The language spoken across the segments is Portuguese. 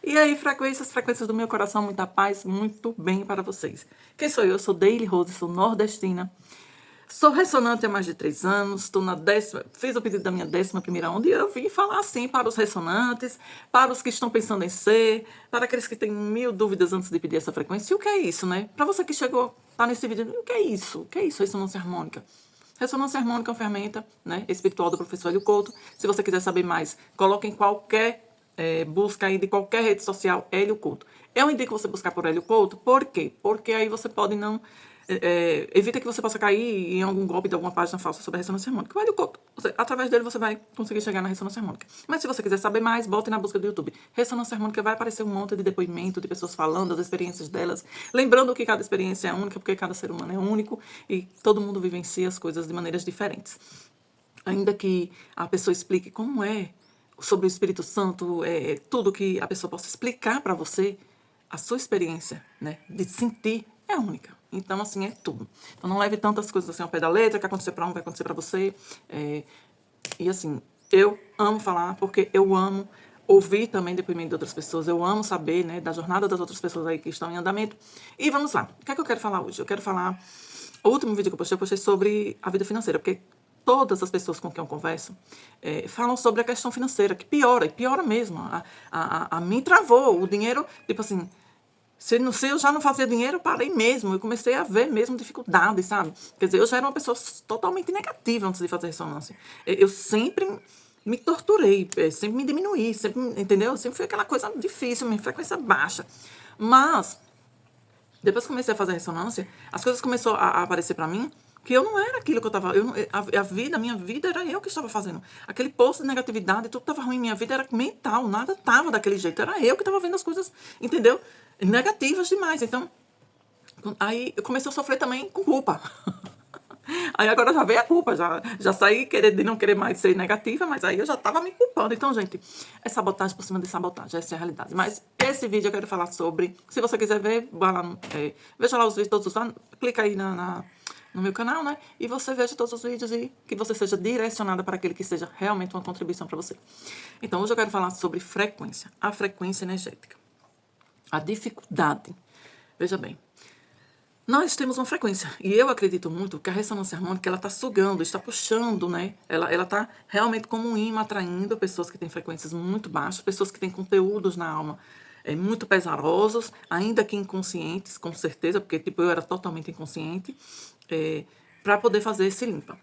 E aí, frequências do meu coração, muita paz, muito bem para vocês. Quem sou eu? Eu sou Deile Rose, sou nordestina. Sou ressonante há mais de 3 anos, estou na 10ª, fiz o pedido da minha 11ª onda e eu vim falar assim para os ressonantes, para os que estão pensando em ser, para aqueles que têm mil dúvidas antes de pedir essa frequência. E o que é isso, né? Para você que chegou, tá nesse vídeo, o que é isso? O que é isso, ressonância harmônica? Ressonância harmônica é uma ferramenta, né, espiritual do professor Hélio Couto. Se você quiser saber mais, coloque em qualquer busca aí de qualquer rede social, Hélio Couto. Eu indico você buscar por Hélio Couto, por quê? Porque aí você pode não... evita que você possa cair em algum golpe de alguma página falsa sobre a ressonância harmônica. O Hélio Couto, através dele você vai conseguir chegar na ressonância harmônica. Mas se você quiser saber mais, bote na busca do YouTube. Ressonância harmônica, vai aparecer um monte de depoimento de pessoas falando das experiências delas, lembrando que cada experiência é única, porque cada ser humano é único e todo mundo vivencia as coisas de maneiras diferentes. Ainda que a pessoa explique como é sobre o Espírito Santo, tudo que a pessoa possa explicar para você, a sua experiência, né, de sentir é única. Então, assim, é tudo. Então, não leve tantas coisas assim ao pé da letra, que acontecer para um vai acontecer para você. E, assim, eu amo falar porque eu amo ouvir também depoimento de outras pessoas. Eu amo saber, né, da jornada das outras pessoas aí que estão em andamento. E vamos lá. O que é que eu quero falar hoje? Eu quero falar... O último vídeo que eu postei sobre a vida financeira, porque todas as pessoas com quem eu converso falam sobre a questão financeira, que piora, e piora mesmo. A mim travou o dinheiro, tipo assim, se eu já não fazia dinheiro, eu parei mesmo. Eu comecei a ver mesmo dificuldades, sabe? Quer dizer, eu já era uma pessoa totalmente negativa antes de fazer ressonância. Eu sempre me torturei, sempre me diminuí, sempre, entendeu? Sempre foi aquela coisa difícil, minha frequência baixa. Mas depois que comecei a fazer ressonância, as coisas começaram a aparecer para mim que eu não era aquilo que eu estava... A minha vida era eu que estava fazendo. Aquele poço de negatividade, tudo estava ruim. Minha vida era mental, nada estava daquele jeito. Era eu que estava vendo as coisas, entendeu? Negativas demais. Então, aí eu comecei a sofrer também com culpa. Aí agora já veio a culpa, já saí de não querer mais ser negativa, mas aí eu já estava me culpando. Então, gente, é sabotagem por cima de sabotagem, essa é a realidade. Mas esse vídeo eu quero falar sobre, se você quiser ver, veja lá os vídeos todos, clica aí no meu canal, né? E você veja todos os vídeos e que você seja direcionada para aquele que seja realmente uma contribuição para você. Então, hoje eu quero falar sobre frequência, a frequência energética. A dificuldade. Veja bem, nós temos uma frequência, e eu acredito muito que a ressonância harmônica, ela está sugando, está puxando, né? Ela está realmente como um imã atraindo pessoas que têm frequências muito baixas, pessoas que têm conteúdos na alma muito pesarosos, ainda que inconscientes, com certeza, porque tipo, eu era totalmente inconsciente, para poder fazer esse limpa.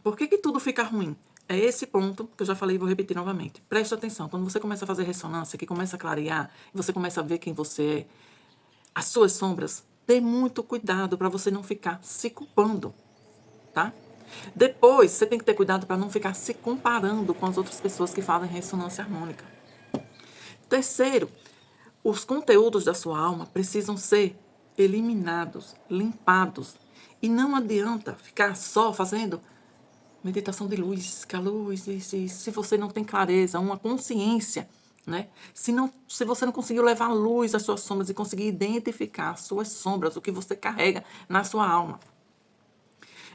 Por que tudo fica ruim? É esse ponto que eu já falei e vou repetir novamente. Preste atenção, quando você começa a fazer ressonância, que começa a clarear, você começa a ver quem você é, as suas sombras, dê muito cuidado para você não ficar se culpando, tá? Depois, você tem que ter cuidado para não ficar se comparando com as outras pessoas que fazem ressonância harmônica. Terceiro, os conteúdos da sua alma precisam ser eliminados, limpados. E não adianta ficar só fazendo meditação de luz, que a luz, se você não tem clareza, uma consciência, né? Se você não conseguiu levar luz às suas sombras e conseguir identificar as suas sombras, o que você carrega na sua alma.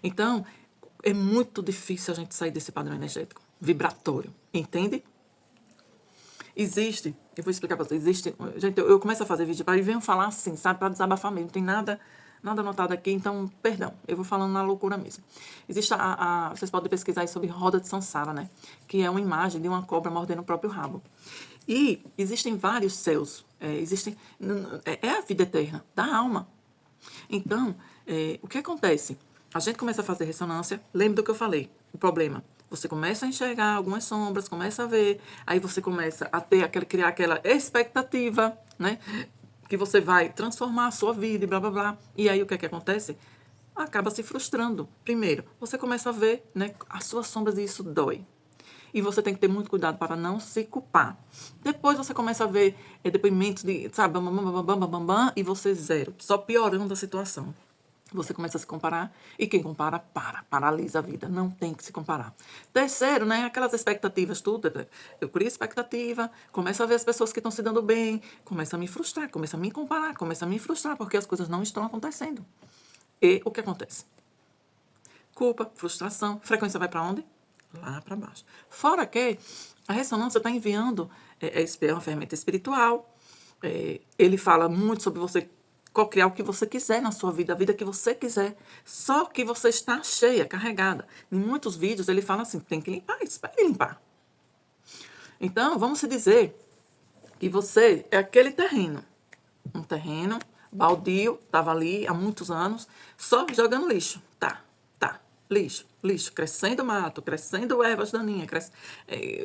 Então, é muito difícil a gente sair desse padrão energético, vibratório, entende? Eu vou explicar para vocês, gente, eu começo a fazer vídeo para e venho falar assim, sabe, para desabafar mesmo, não tem nada anotado aqui, então, perdão, eu vou falando na loucura mesmo. Existe vocês podem pesquisar aí sobre roda de Sansara, né, que é uma imagem de uma cobra mordendo o próprio rabo. E existem vários céus, é a vida eterna da alma. Então, o que acontece? A gente começa a fazer ressonância, lembra do que eu falei, o problema. Você começa a enxergar algumas sombras, começa a ver, aí você começa a criar aquela expectativa, né? Que você vai transformar a sua vida e blá, blá, blá. E aí o que é que acontece? Acaba se frustrando. Primeiro, você começa a ver, né, as suas sombras e isso dói. E você tem que ter muito cuidado para não se culpar. Depois você começa a ver depoimentos de, sabe, bam, bam, bam, bam, bam, bam, bam, e você zero, só piorando a situação. Você começa a se comparar e quem compara, paralisa a vida. Não tem que se comparar. Terceiro, né, aquelas expectativas, tudo. Eu crio expectativa, começo a ver as pessoas que estão se dando bem, começo a me frustrar, começo a me comparar, começo a me frustrar, porque as coisas não estão acontecendo. E o que acontece? Culpa, frustração, frequência vai para onde? Lá para baixo. Fora que a ressonância está enviando, é uma ferramenta espiritual, ele fala muito sobre você co-criar o que você quiser na sua vida, a vida que você quiser. Só que você está cheia, carregada. Em muitos vídeos ele fala assim, tem que limpar, espere limpar. Então, vamos se dizer que você é aquele terreno. Um terreno baldio, estava ali há muitos anos, só jogando lixo. Tá. Lixo. Crescendo mato, crescendo ervas daninhas,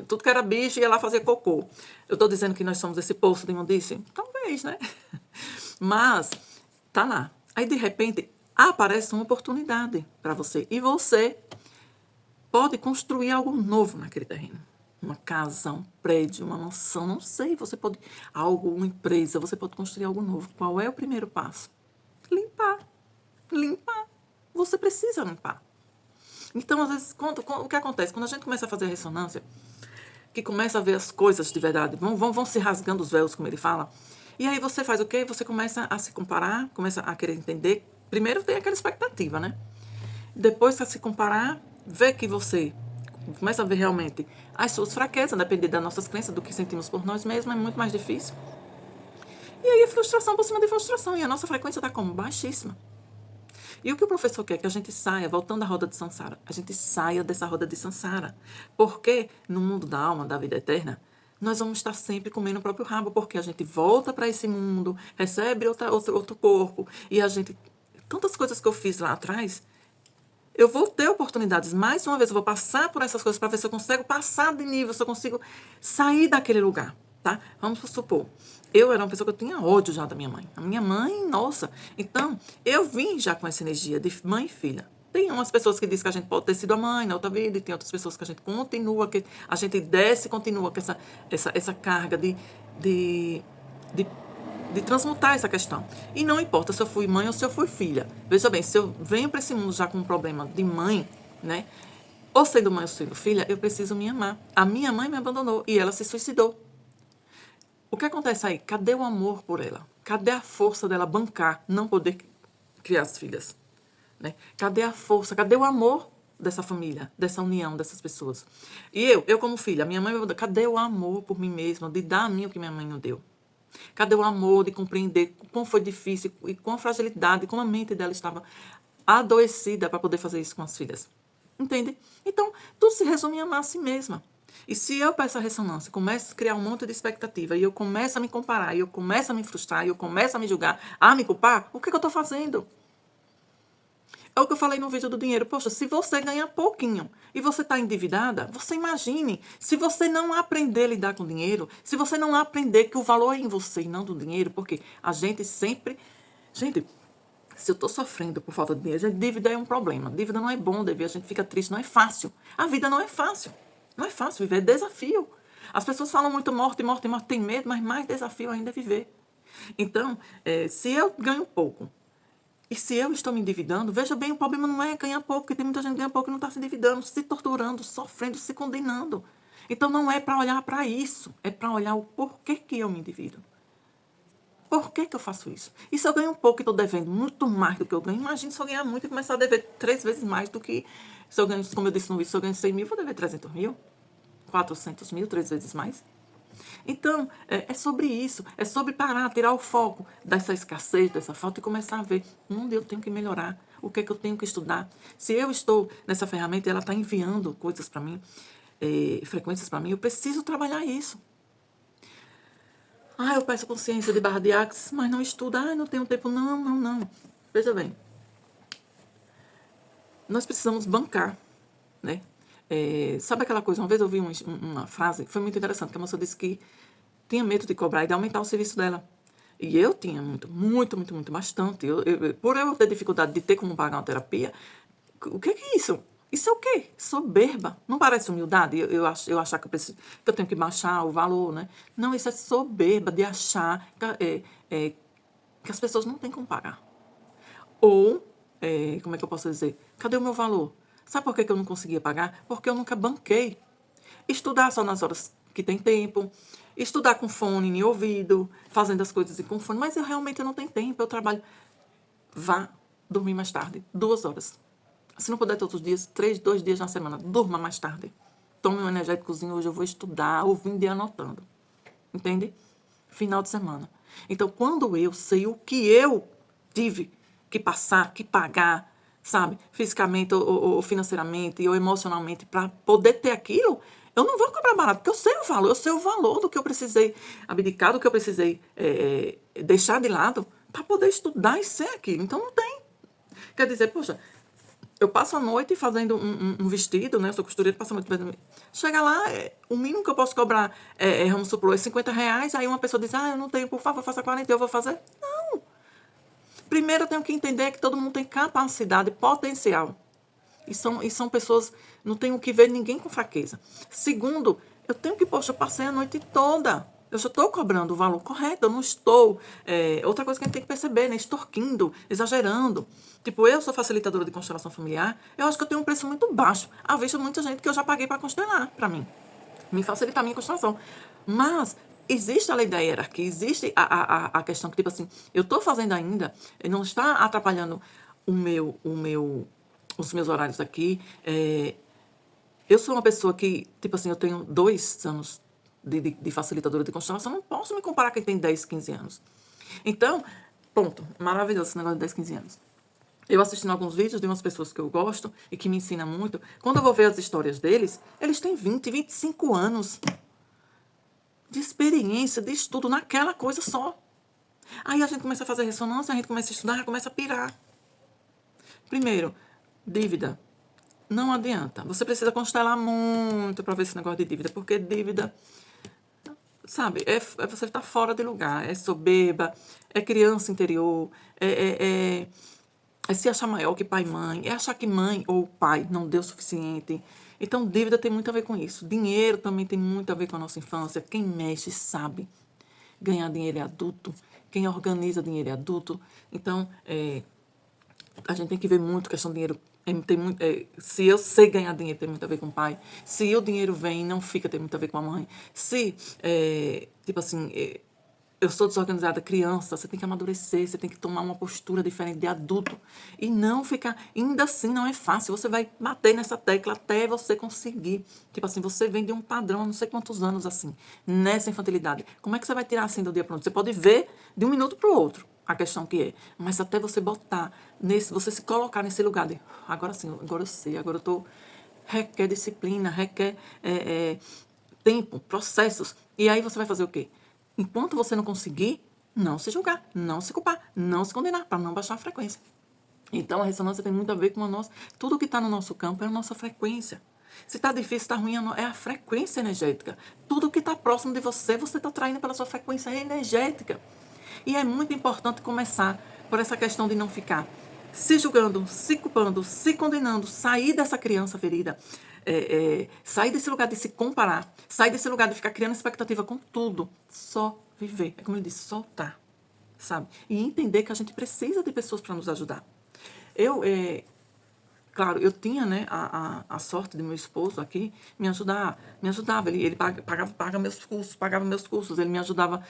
tudo que era bicho ia lá fazer cocô. Eu estou dizendo que nós somos esse poço de imundície? Talvez, né? Mas, tá lá. Aí, de repente, aparece uma oportunidade para você. E você pode construir algo novo naquele terreno. Uma casa, um prédio, uma mansão, não sei. Você pode... uma empresa, você pode construir algo novo. Qual é o primeiro passo? Limpar. Você precisa limpar. Então, às vezes, o que acontece? Quando a gente começa a fazer a ressonância, que começa a ver as coisas de verdade, vão se rasgando os véus, como ele fala, e aí você faz o quê? Você começa a se comparar, começa a querer entender. Primeiro tem aquela expectativa, né? Depois, a se comparar, ver que você começa a ver realmente as suas fraquezas, depender das nossas crenças, do que sentimos por nós mesmos, é muito mais difícil. E aí, frustração por cima de frustração, e a nossa frequência está como? Baixíssima. E o que o professor quer? Que a gente saia, voltando à roda de Sansara, a gente saia dessa roda de Sansara. Porque no mundo da alma, da vida eterna, nós vamos estar sempre comendo o próprio rabo, porque a gente volta para esse mundo, recebe outro corpo, e a gente... Tantas coisas que eu fiz lá atrás, eu vou ter oportunidades. Mais uma vez, eu vou passar por essas coisas para ver se eu consigo passar de nível, se eu consigo sair daquele lugar, tá? Vamos supor, eu era uma pessoa que eu tinha ódio já da minha mãe. A minha mãe, nossa. Então, eu vim já com essa energia de mãe e filha. Tem umas pessoas que dizem que a gente pode ter sido a mãe na outra vida, e tem outras pessoas que a gente continua, que a gente desce e continua com essa carga de transmutar essa questão. E não importa se eu fui mãe ou se eu fui filha. Veja bem, se eu venho para esse mundo já com um problema de mãe, né? Ou sendo mãe ou sendo filha, eu preciso me amar. A minha mãe me abandonou e ela se suicidou. O que acontece aí? Cadê o amor por ela? Cadê a força dela bancar, não poder criar as filhas? Né? Cadê a força? Cadê o amor dessa família, dessa união, dessas pessoas? E eu como filha, minha mãe me abandonou. Cadê o amor por mim mesma, de dar a mim o que minha mãe não deu? Cadê o amor de compreender quão foi difícil e quão fragilidade, como a mente dela estava adoecida para poder fazer isso com as filhas? Entende? Então, tudo se resume em amar a si mesma. E se eu peço a ressonância, começo a criar um monte de expectativa, e eu começo a me comparar, e eu começo a me frustrar, e eu começo a me julgar, a me culpar, o que eu estou fazendo? É o que eu falei no vídeo do dinheiro. Poxa, se você ganha pouquinho e você está endividada, você imagine, se você não aprender a lidar com dinheiro, se você não aprender que o valor é em você e não do dinheiro, porque a gente sempre... Gente, se eu estou sofrendo por falta de dinheiro, dívida é um problema. Dívida não é bom, a gente fica triste, não é fácil. A vida não é fácil. Não é fácil viver, é desafio. As pessoas falam muito morte, tem medo, mas mais desafio ainda é viver. Então, se eu ganho pouco, e se eu estou me endividando, veja bem, o problema não é ganhar pouco, porque tem muita gente que ganha pouco e não está se endividando, se torturando, sofrendo, se condenando. Então não é para olhar para isso, é para olhar o porquê que eu me endivido. Por que eu faço isso? E se eu ganho um pouco e estou devendo muito mais do que eu ganho, imagine se eu ganhar muito e começar a dever 3 vezes mais do que... Se eu ganho, como eu disse no vídeo, se eu ganho 100 mil, vou dever 300 mil, 400 mil, 3 vezes mais. Então, é sobre isso. É sobre parar, tirar o foco dessa escassez, dessa falta e começar a ver onde eu tenho que melhorar, o que é que eu tenho que estudar. Se eu estou nessa ferramenta e ela está enviando coisas para mim, frequências para mim, eu preciso trabalhar isso. Eu peço consciência de barra de axis, mas não estudo. Não tenho tempo. Não. Veja bem. Nós precisamos bancar, né? Sabe aquela coisa? Uma vez eu vi uma frase que foi muito interessante, que a moça disse que tinha medo de cobrar e de aumentar o serviço dela. E eu tinha muito, bastante. Por eu ter dificuldade de ter como pagar uma terapia, o que é isso? Isso é o quê? Soberba. Não parece humildade? Eu achar que eu tenho que baixar o valor, né? Não, isso é soberba de achar que as pessoas não têm como pagar. Ou, como é que eu posso dizer? Cadê o meu valor? Sabe por que eu não conseguia pagar? Porque eu nunca banquei. Estudar só nas horas que tem tempo, estudar com fone em ouvido, fazendo as coisas com fone, mas eu realmente não tenho tempo, eu trabalho. Vá dormir mais tarde, 2 horas. Se não puder todos os dias, 2 dias na semana. Durma mais tarde. Tome um energéticozinho, hoje eu vou estudar, ouvindo e anotando. Entende? Final de semana. Então, quando eu sei o que eu tive que passar, que pagar, sabe? Fisicamente ou financeiramente ou emocionalmente para poder ter aquilo, eu não vou cobrar barato, porque eu sei o valor do que eu precisei abdicar, do que eu precisei deixar de lado para poder estudar e ser aquilo. Então, não tem. Quer dizer, poxa, eu passo a noite fazendo um vestido, né? Eu sou costureira, passo a noite fazendo. Chega lá, o mínimo que eu posso cobrar, vamos supor, é R$ 50. Aí uma pessoa diz, eu não tenho, por favor, faça 40, eu vou fazer. Não. Primeiro, eu tenho que entender que todo mundo tem capacidade, potencial. E são pessoas, não tenho que ver ninguém com fraqueza. Segundo, eu tenho que, poxa, eu passei a noite toda. Eu já estou cobrando o valor correto, eu não estou. Outra coisa que a gente tem que perceber, né? Extorquindo, exagerando. Tipo, eu sou facilitadora de constelação familiar, eu acho que eu tenho um preço muito baixo, à vista de muita gente que eu já paguei para constelar para mim. Me facilitar a minha constelação. Mas existe a lei da hierarquia, existe a questão que, tipo assim, eu estou fazendo ainda, não está atrapalhando os meus horários aqui. Eu sou uma pessoa que, tipo assim, eu tenho 2 anos de facilitadora de constelação, não posso me comparar com quem tem 10, 15 anos. Então, ponto. Maravilhoso esse negócio de 10, 15 anos. Eu assistindo alguns vídeos de umas pessoas que eu gosto e que me ensinam muito. Quando eu vou ver as histórias deles, eles têm 20, 25 anos de experiência, de estudo naquela coisa só. Aí a gente começa a fazer ressonância, a gente começa a estudar, começa a pirar. Primeiro, dívida. Não adianta. Você precisa constelar muito para ver esse negócio de dívida, porque dívida, sabe, você estar fora de lugar, é soberba, é criança interior, é se achar maior que pai e mãe, é achar que mãe ou pai não deu o suficiente. Então, dívida tem muito a ver com isso. Dinheiro também tem muito a ver com a nossa infância. Quem mexe sabe. Ganhar dinheiro é adulto. Quem organiza dinheiro é adulto. Então, a gente tem que ver muito questão de dinheiro. Tem muito, se eu sei ganhar dinheiro, tem muito a ver com o pai. Se o dinheiro vem e não fica, tem muito a ver com a mãe. Se, tipo assim, eu sou desorganizada, criança, você tem que amadurecer, você tem que tomar uma postura diferente de adulto. E não ficar, ainda assim não é fácil, você vai bater nessa tecla até você conseguir. Tipo assim, você vem de um padrão há não sei quantos anos assim, nessa infantilidade. Como é que você vai tirar assim do dia para o outro? Você pode ver de um minuto para o outro a questão que é, mas até você botar, você se colocar nesse lugar de, agora sim, agora eu sei, agora eu estou, requer disciplina, requer tempo, processos. E aí você vai fazer o quê? Enquanto você não conseguir, não se julgar, não se culpar, não se condenar, para não baixar a frequência. Então, a ressonância tem muito a ver com a nossa... Tudo que está no nosso campo é a nossa frequência. Se está difícil, está ruim, é a frequência energética. Tudo que está próximo de você, você está traindo pela sua frequência energética. E é muito importante começar por essa questão de não ficar se julgando, se culpando, se condenando, sair dessa criança ferida, sair desse lugar de se comparar, sair desse lugar de ficar criando expectativa com tudo. Só viver. É como ele disse, soltar, sabe? E entender que a gente precisa de pessoas para nos ajudar. Claro, eu tinha, né, a sorte de meu esposo aqui me ajudava. Ele pagava meus cursos, ele me ajudava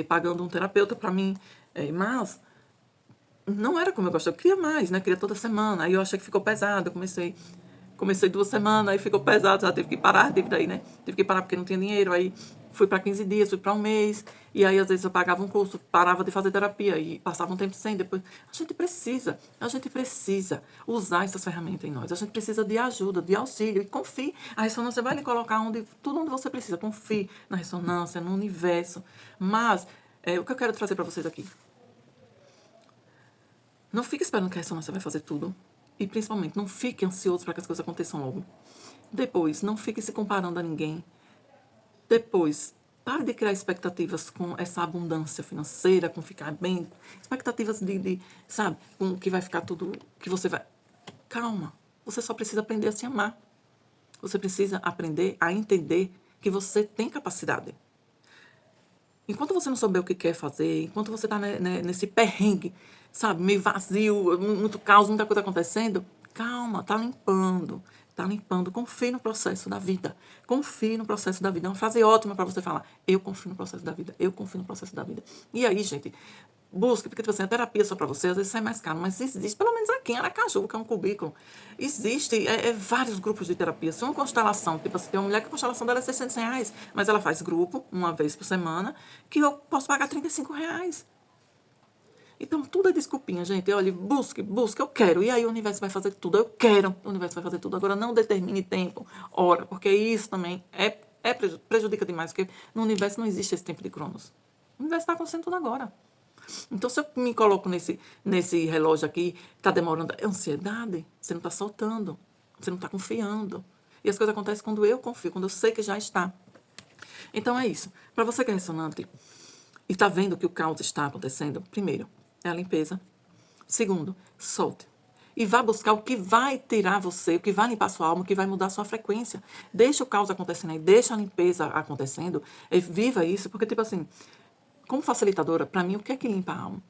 pagando um terapeuta para mim, mas não era como eu gostava, eu queria mais, né, queria toda semana, aí eu achei que ficou pesado, eu comecei 2 semanas, aí ficou pesado, já tive que parar a dívida aí, né, tive que parar porque não tinha dinheiro, aí fui para 15 dias, fui para um mês, e aí às vezes eu pagava um curso, parava de fazer terapia e passava um tempo sem, depois. A gente precisa usar essas ferramentas em nós, a gente precisa de ajuda, de auxílio, e confie. A ressonância vai lhe colocar tudo onde você precisa, confie na ressonância, no universo. Mas, o que eu quero trazer para vocês aqui, não fique esperando que a ressonância vai fazer tudo, e principalmente, não fique ansioso para que as coisas aconteçam logo. Depois, não fique se comparando a ninguém. Depois, pare de criar expectativas com essa abundância financeira, com ficar bem, expectativas sabe, com que vai ficar tudo, que você vai... Calma, você só precisa aprender a se amar. Você precisa aprender a entender que você tem capacidade. Enquanto você não souber o que quer fazer, enquanto você está nesse perrengue, sabe, meio vazio, muito caos, muita coisa acontecendo, calma, tá limpando. Tá limpando. Confie no processo da vida. Confie no processo da vida. É uma frase ótima para você falar. Eu confio no processo da vida. Eu confio no processo da vida. E aí, gente, Busque, porque tipo assim, a terapia só para você, às vezes sai mais caro, mas existe, pelo menos aqui em Aracaju, que é um cubículo, existe vários grupos de terapia. Se uma constelação, tipo assim, tem uma mulher que a constelação dela é R$ 600, mas ela faz grupo, uma vez por semana, que eu posso pagar R$ 35. Então, tudo é desculpinha, gente. Olha, busque, busque, eu quero. E aí o universo vai fazer tudo. Eu quero. O universo vai fazer tudo. Agora, não determine tempo, hora, porque isso também prejudica demais, porque no universo não existe esse tempo de cronos. O universo está acontecendo tudo agora. Então, se eu me coloco nesse relógio aqui, está demorando, é ansiedade. Você não está soltando, você não está confiando. E as coisas acontecem quando eu confio, quando eu sei que já está. Então, é isso. Para você que é ressonante e está vendo que o caos está acontecendo, primeiro, é a limpeza. Segundo, solte. E vá buscar o que vai tirar você, o que vai limpar sua alma, o que vai mudar sua frequência. Deixa o caos acontecendo aí, deixa a limpeza acontecendo, viva isso, porque, tipo assim, como facilitadora, para mim, o que é que limpa a alma?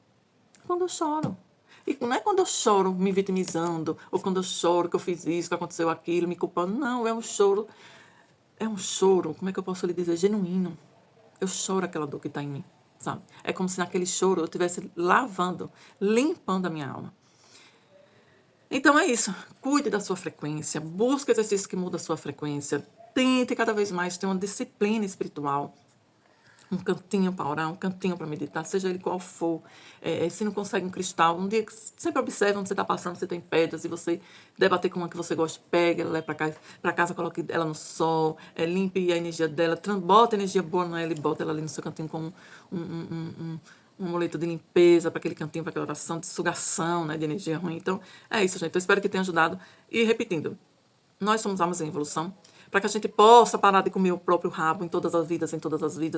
Quando eu choro. E não é quando eu choro me vitimizando, ou quando eu choro que eu fiz isso, que aconteceu aquilo, me culpando. Não, é um choro, como é que eu posso lhe dizer, genuíno. Eu choro aquela dor que está em mim, sabe? É como se naquele choro eu estivesse lavando, limpando a minha alma. Então é isso. Cuide da sua frequência, busque exercícios que mudam a sua frequência. Tente cada vez mais ter uma disciplina espiritual. Um cantinho para orar, um cantinho para meditar, seja ele qual for. Se não consegue um cristal, um dia sempre observe onde você está passando, se tem pedras, e você debater com uma que você gosta, pega ela, leva para casa, coloque ela no sol, limpe a energia dela, bota energia boa nela e bota ela ali no seu cantinho como um amuleto de limpeza para aquele cantinho, para aquela oração de sugação, né, de energia ruim. Então, é isso, gente. Eu espero que tenha ajudado. E repetindo, nós somos almas em evolução, para que a gente possa parar de comer o próprio rabo em todas as vidas,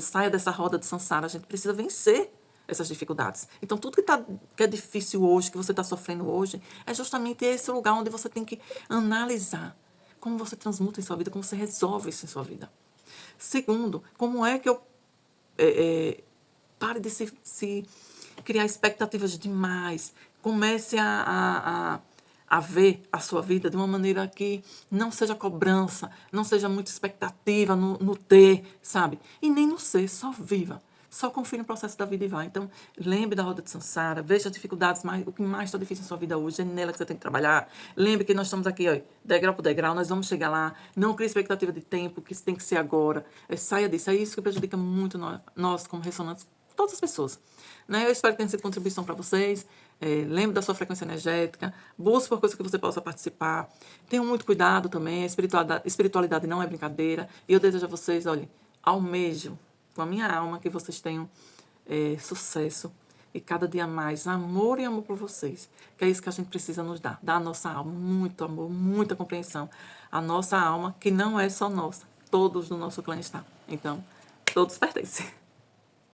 saia dessa roda de samsara, a gente precisa vencer essas dificuldades. Então, tudo que é difícil hoje, que você está sofrendo hoje, é justamente esse lugar onde você tem que analisar como você transmuta em sua vida, como você resolve isso em sua vida. Segundo, como é que eu pare de se criar expectativas demais, comece a ver a sua vida de uma maneira que não seja cobrança, não seja muita expectativa no ter, sabe? E nem no ser, só viva. Só confie no processo da vida e vai. Então, lembre da roda de samsara, veja as dificuldades, o que mais está difícil na sua vida hoje, é nela que você tem que trabalhar. Lembre que nós estamos aqui, ó, degrau por degrau, nós vamos chegar lá. Não crie expectativa de tempo, que isso tem que ser agora. Saia disso. É isso que prejudica muito nós como ressonantes, todas as pessoas. Né? Eu espero que tenha sido contribuição para vocês. Lembre da sua frequência energética. Busque por coisas que você possa participar. Tenham muito cuidado também. A espiritualidade não é brincadeira. E eu desejo a vocês, olha, almejo com a minha alma que vocês tenham sucesso. E cada dia mais amor e amor por vocês. Que é isso que a gente precisa nos dar. Dar à nossa alma muito amor, muita compreensão. A nossa alma, que não é só nossa. Todos do nosso clã estão. Então, todos pertencem.